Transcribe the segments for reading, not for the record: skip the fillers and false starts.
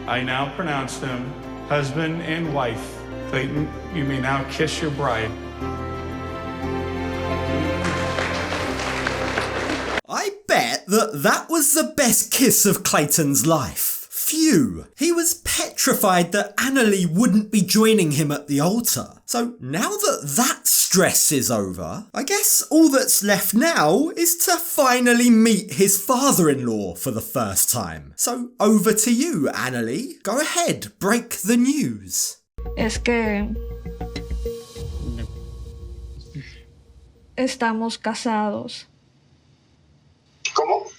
I now pronounce them husband and wife. Clayton, you may now kiss your bride. I bet that was the best kiss of Clayton's life. Phew, he was petrified that Anali wouldn't be joining him at the altar. So now that stress is over, I guess all that's left now is to finally meet his father-in-law for the first time. So over to you, Anali. Go ahead, break the news. Es que estamos casados. ¿Cómo?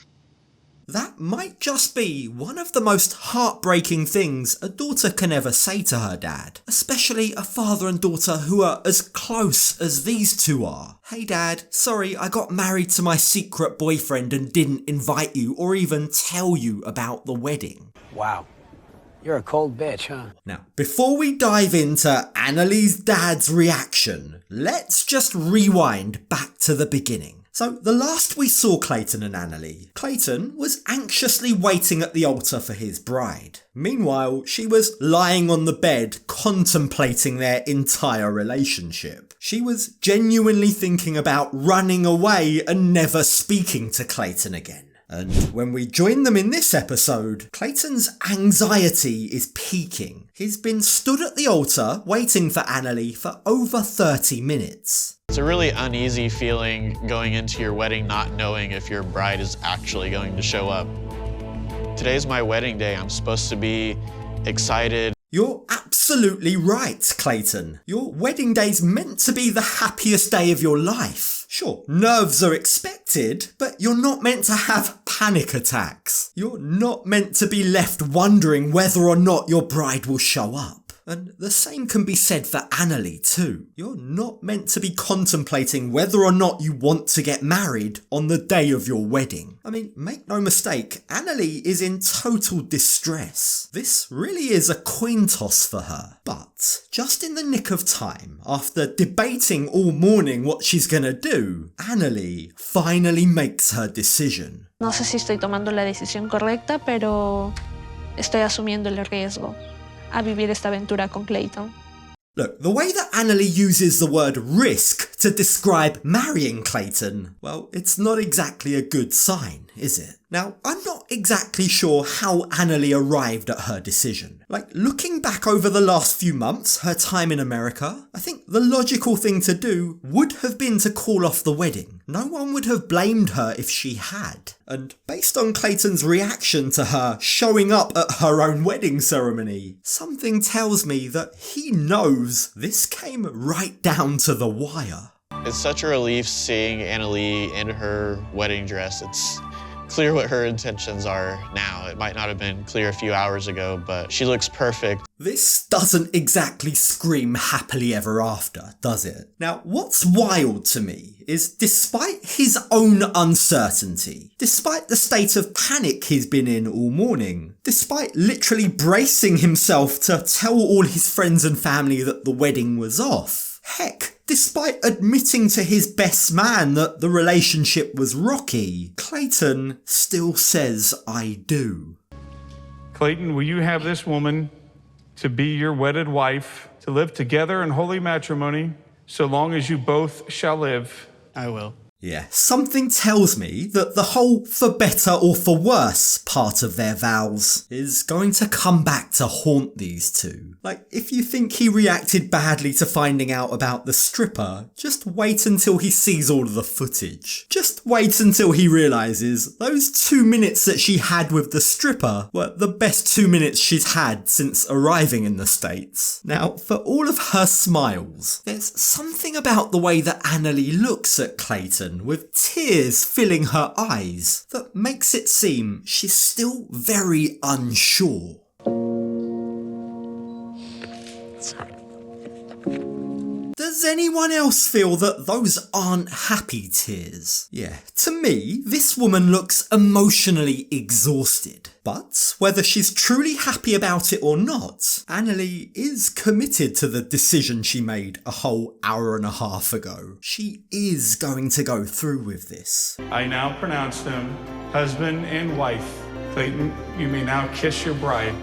That might just be one of the most heartbreaking things a daughter can ever say to her dad, especially a father and daughter who are as close as these two are. Hey dad, sorry I got married to my secret boyfriend and didn't invite you or even tell you about the wedding. Wow. You're a cold bitch, huh? Now, before we dive into Anali's dad's reaction, let's just rewind back to the beginning. So, the last we saw Clayton and Anali, Clayton was anxiously waiting at the altar for his bride. Meanwhile, she was lying on the bed contemplating their entire relationship. She was genuinely thinking about running away and never speaking to Clayton again. And when we join them in this episode, Clayton's anxiety is peaking. He's been stood at the altar waiting for Anali for over 30 minutes. It's a really uneasy feeling going into your wedding not knowing if your bride is actually going to show up. Today's my wedding day. I'm supposed to be excited. You're absolutely right, Clayton. Your wedding day's meant to be the happiest day of your life. Sure, nerves are expected, but you're not meant to have panic attacks. You're not meant to be left wondering whether or not your bride will show up. And the same can be said for Anali too. You're not meant to be contemplating whether or not you want to get married on the day of your wedding. I mean, make no mistake, Anali is in total distress. This really is a coin toss for her. But just in the nick of time, after debating all morning what she's gonna do, Anali finally makes her decision. No sé si estoy tomando la decisión correcta, pero estoy asumiendo el riesgo a vivir esta aventura con Clayton. Look, the way that Anali uses the word risk to describe marrying Clayton, well, it's not exactly a good sign, is it? Now, I'm not exactly sure how Anali arrived at her decision. Like, looking back over the last few months, her time in America, I think the logical thing to do would have been to call off the wedding. No one would have blamed her if she had. And based on Clayton's reaction to her showing up at her own wedding ceremony, something tells me that he knows this came right down to the wire. It's such a relief seeing Anali in her wedding dress. It's clear what her intentions are now. It might not have been clear a few hours ago, but she looks perfect. This doesn't exactly scream happily ever after, does it? Now, what's wild to me is despite his own uncertainty, despite the state of panic he's been in all morning, despite literally bracing himself to tell all his friends and family that the wedding was off, heck, despite admitting to his best man that the relationship was rocky, Clayton still says I do. Clayton, will you have this woman to be your wedded wife, to live together in holy matrimony, so long as you both shall live? I will. Yeah, something tells me that the whole for better or for worse part of their vows is going to come back to haunt these two. Like, if you think he reacted badly to finding out about the stripper, just wait until he sees all of the footage. Just wait until he realises those 2 minutes that she had with the stripper were the best 2 minutes she's had since arriving in the States. Now, for all of her smiles, there's something about the way that Anali looks at Clayton with tears filling her eyes that makes it seem she's still very unsure. Sorry. Does anyone else feel that those aren't happy tears? Yeah, to me, this woman looks emotionally exhausted. But whether she's truly happy about it or not, Anali is committed to the decision she made a whole hour and a half ago. She is going to go through with this. I now pronounce them husband and wife. Clayton, you may now kiss your bride.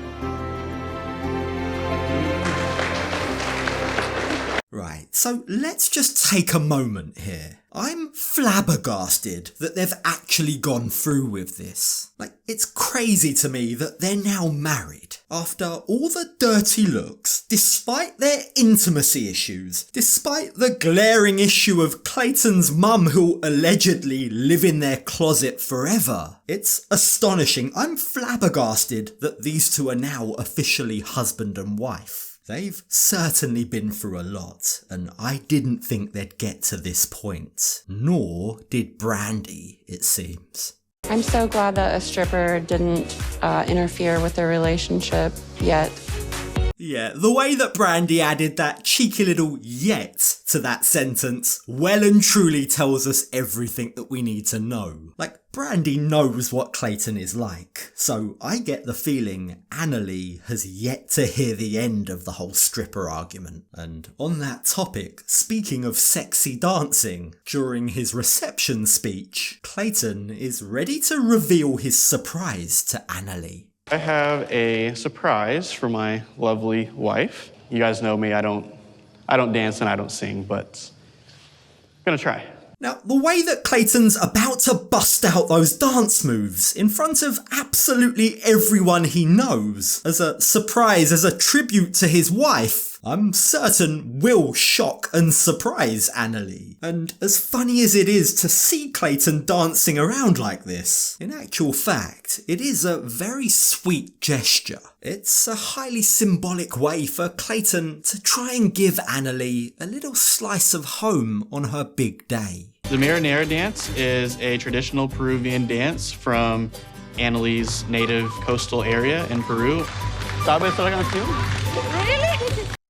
Right, so let's just take a moment here. I'm flabbergasted that they've actually gone through with this. Like, it's crazy to me that they're now married. After all the dirty looks, despite their intimacy issues, despite the glaring issue of Clayton's mum who'll allegedly live in their closet forever, it's astonishing. I'm flabbergasted that these two are now officially husband and wife. They've certainly been through a lot, and I didn't think they'd get to this point. Nor did Brandy, it seems. I'm so glad that a stripper didn't interfere with their relationship yet. Yeah, the way that Brandy added that cheeky little yet to that sentence well and truly tells us everything that we need to know. Like, Brandy knows what Clayton is like, so I get the feeling Anali has yet to hear the end of the whole stripper argument. And on that topic, speaking of sexy dancing, during his reception speech, Clayton is ready to reveal his surprise to Anali. I have a surprise for my lovely wife. You guys know me, I don't dance and I don't sing, but I'm gonna try. Now, the way that Clayton's about to bust out those dance moves in front of absolutely everyone he knows, as a surprise, as a tribute to his wife, I'm certain will shock and surprise Anali. And as funny as it is to see Clayton dancing around like this, in actual fact, it is a very sweet gesture. It's a highly symbolic way for Clayton to try and give Anali a little slice of home on her big day. The marinera dance is a traditional Peruvian dance from Anali's native coastal area in Peru. ¿Sabes lo que canción?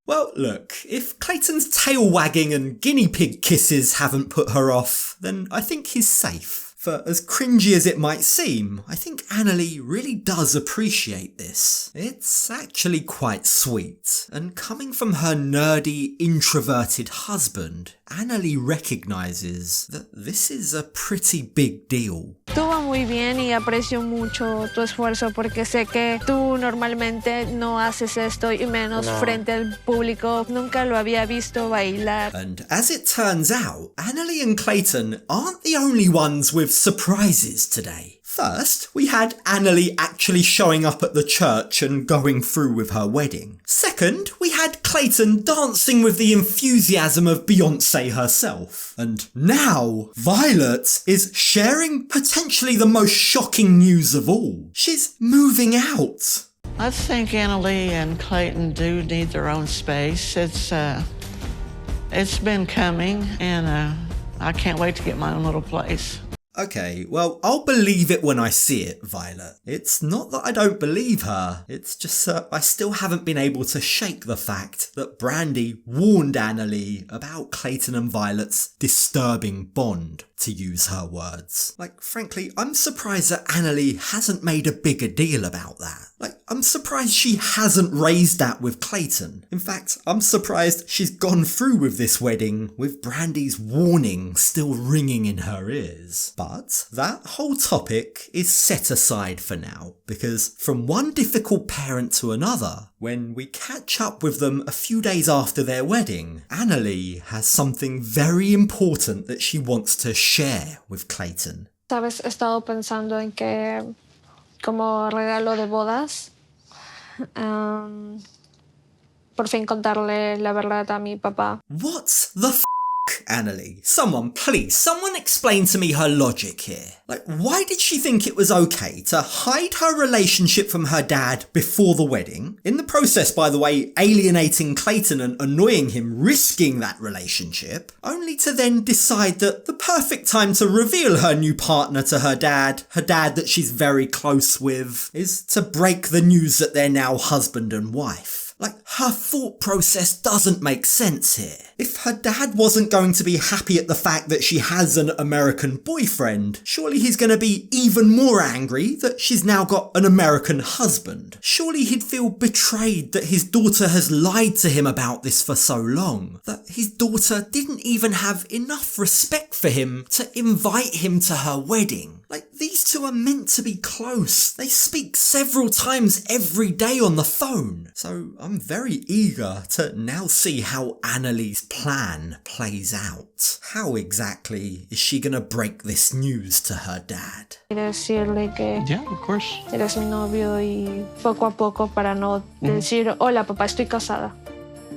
Well, look, if Clayton's tail wagging and guinea pig kisses haven't put her off, then I think he's safe. For as cringy as it might seem, I think Anali really does appreciate this. It's actually quite sweet, and coming from her nerdy, introverted husband, Anali recognises that this is a pretty big deal. Estuvo muy bien y aprecio mucho tu esfuerzo porque sé que tú normalmente no haces esto y menos frente al público. Nunca lo había visto bailar. And as it turns out, Anali and Clayton aren't the only ones with surprises today. First, we had Anali actually showing up at the church and going through with her wedding. Second, we had Clayton dancing with the enthusiasm of Fiance herself. And now, Violet is sharing potentially the most shocking news of all. She's moving out. I think Anali and Clayton do need their own space. It's been coming, and I can't wait to get my own little place. Okay, well, I'll believe it when I see it, Violet. It's not that I don't believe her, it's just that I still haven't been able to shake the fact that Brandy warned Anali about Clayton and Violet's disturbing bond, to use her words. Like, frankly, I'm surprised that Anali hasn't made a bigger deal about that. Like, I'm surprised she hasn't raised that with Clayton. In fact, I'm surprised she's gone through with this wedding with Brandy's warning still ringing in her ears. But that whole topic is set aside for now, because from one difficult parent to another, when we catch up with them a few days after their wedding, Anali has something very important that she wants to share with Clayton. Sabes, he estado pensando en que como regalo de bodas, por fin contarle la verdad a mi papá. What the f***, Anali? Someone explain to me her logic here. Like, why did she think it was okay to hide her relationship from her dad before the wedding? In the process, by the way, alienating Clayton and annoying him, risking that relationship, only to then decide that the perfect time to reveal her new partner to her dad that she's very close with, is to break the news that they're now husband and wife. Like, her thought process doesn't make sense here. If her dad wasn't going to be happy at the fact that she has an American boyfriend, surely he's going to be even more angry that she's now got an American husband. Surely he'd feel betrayed that his daughter has lied to him about this for so long, that his daughter didn't even have enough respect for him to invite him to her wedding. Like, These two are meant to be close. They speak several times every day on the phone. So I'm very eager to now see how Anali's plan plays out. How exactly is she gonna break this news to her dad? Decirle que Yeah, of course. eres mi novio y poco a poco para no decir, hola papá, estoy casada.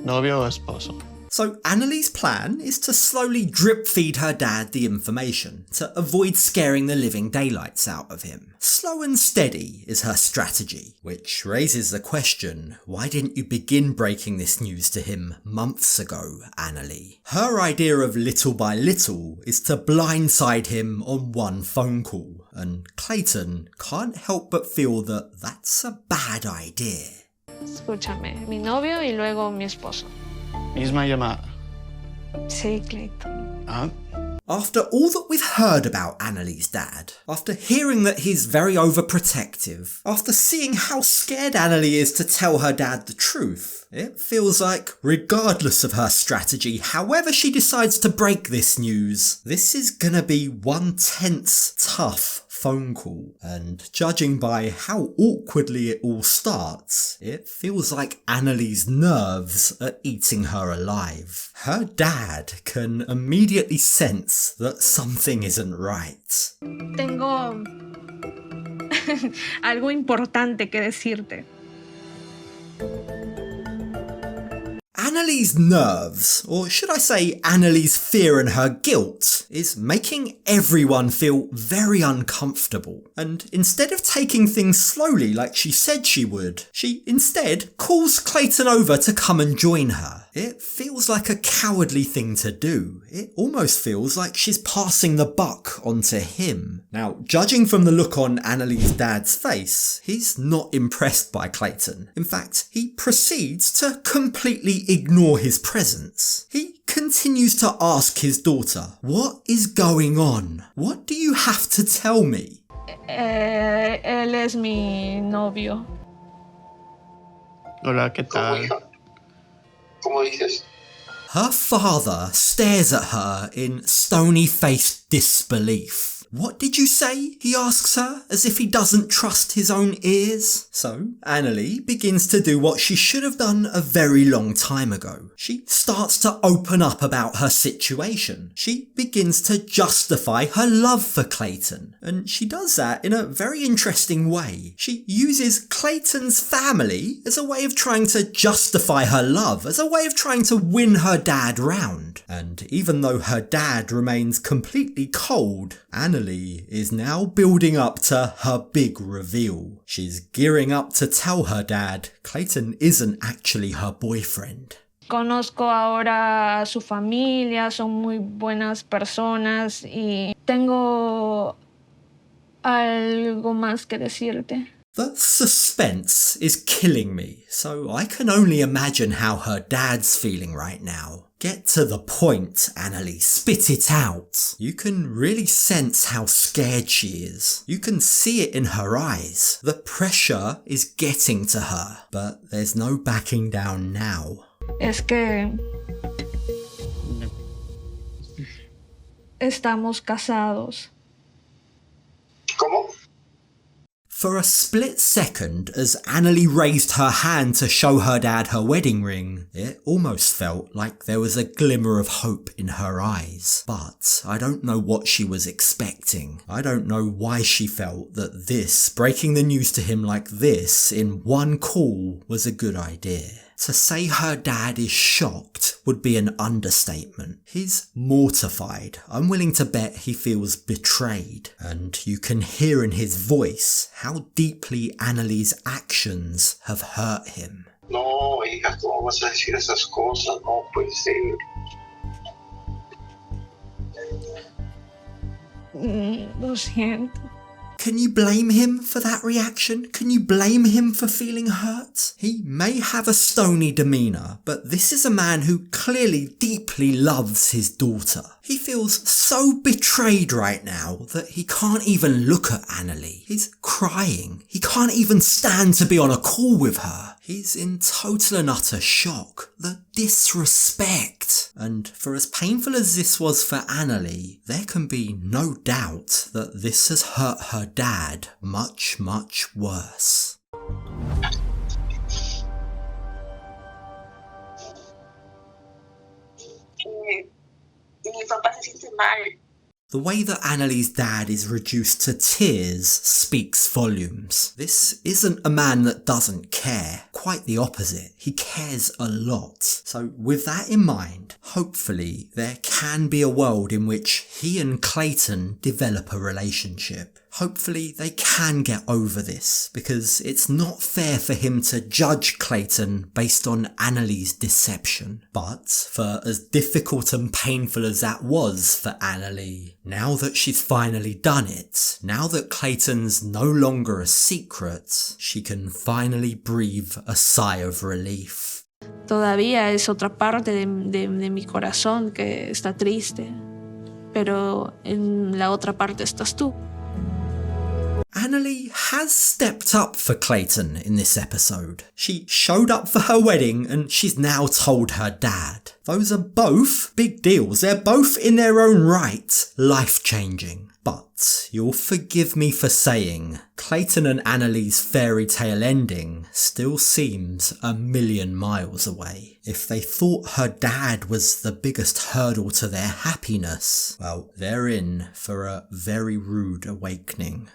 Novio o esposo. So Anali's plan is to slowly drip feed her dad the information to avoid scaring the living daylights out of him. Slow and steady is her strategy, which raises the question, why didn't you begin breaking this news to him months ago, Anali? Her idea of little by little is to blindside him on one phone call, and Clayton can't help but feel that that's a bad idea. Escúchame, mi novio y luego mi esposo. Misma llamada. Sí, Clayton. Ah, After all that we've heard about Anali's dad, after hearing that he's very overprotective, after seeing how scared Anali is to tell her dad the truth, it feels like, regardless of her strategy, however she decides to break this news, this is gonna be one tense, tough phone call, and judging by how awkwardly it all starts, it feels like Anali's nerves are eating her alive. Her dad can immediately sense that something isn't right. Tengo algo importante que decirte. Anali's nerves, or should I say Anali's fear and her guilt, is making everyone feel very uncomfortable. And instead of taking things slowly like she said she would, she instead calls Clayton over to come and join her. It feels like a cowardly thing to do. It almost feels like she's passing the buck onto him. Now, judging from the look on Anali's dad's face, he's not impressed by Clayton. In fact, he proceeds to completely ignore his presence. He continues to ask his daughter, "What is going on? What do you have to tell me?" Él es mi novio. hola, ¿qué ¿Cómo, tal? hija? ¿Cómo dices? Her father stares at her in stony-faced disbelief. "What did you say?" he asks her, as if he doesn't trust his own ears. So Anali begins to do what she should have done a very long time ago. She starts to open up about her situation. She begins to justify her love for Clayton, and she does that in a very interesting way. She uses Clayton's family as a way of trying to justify her love, as a way of trying to win her dad round. And even though her dad remains completely cold, Anali is now building up to her big reveal. She's gearing up to tell her dad Clayton isn't actually her boyfriend. Conozco ahora a su familia, son muy buenas personas y tengo algo más que decirte. The suspense is killing me, so I can only imagine how her dad's feeling right now. Get to the point, Anali. Spit it out. You can really sense how scared she is. You can see it in her eyes. The pressure is getting to her, but there's no backing down now. Es que estamos casados. ¿Cómo? For a split second, as Anali raised her hand to show her dad her wedding ring, it almost felt like there was a glimmer of hope in her eyes. But I don't know what she was expecting. I don't know why she felt that this, breaking the news to him like this in one call, was a good idea. To say her dad is shocked would be an understatement. He's mortified. I'm willing to bet he feels betrayed. And you can hear in his voice how deeply Anali's actions have hurt him. No, hija, ¿cómo vas a decir esas cosas? No puede ser. Lo siento. Can you blame him for that reaction? Can you blame him for feeling hurt? He may have a stony demeanour, but this is a man who clearly deeply loves his daughter. He feels so betrayed right now that he can't even look at Anali. He's crying. He can't even stand to be on a call with her. He's in total and utter shock. The disrespect. And for as painful as this was for Anali, there can be no doubt that this has hurt her dad much, much worse. Mi papá se siente mal. The way that Anali's dad is reduced to tears speaks volumes. This isn't a man that doesn't care. Quite the opposite. He cares a lot. So with that in mind, hopefully there can be a world in which he and Clayton develop a relationship. Hopefully they can get over this, because it's not fair for him to judge Clayton based on Anali's deception. But for as difficult and painful as that was for Anali, now that she's finally done it, now that Clayton's no longer a secret, she can finally breathe a sigh of relief. Todavía es otra parte de mi corazón que está triste, pero en la otra parte estás tú. Anali has stepped up for Clayton in this episode. She showed up for her wedding and she's now told her dad. Those are both big deals. They're both in their own right life-changing. But you'll forgive me for saying, Clayton and Anali's fairy tale ending still seems a million miles away. If they thought her dad was the biggest hurdle to their happiness, well, they're in for a very rude awakening.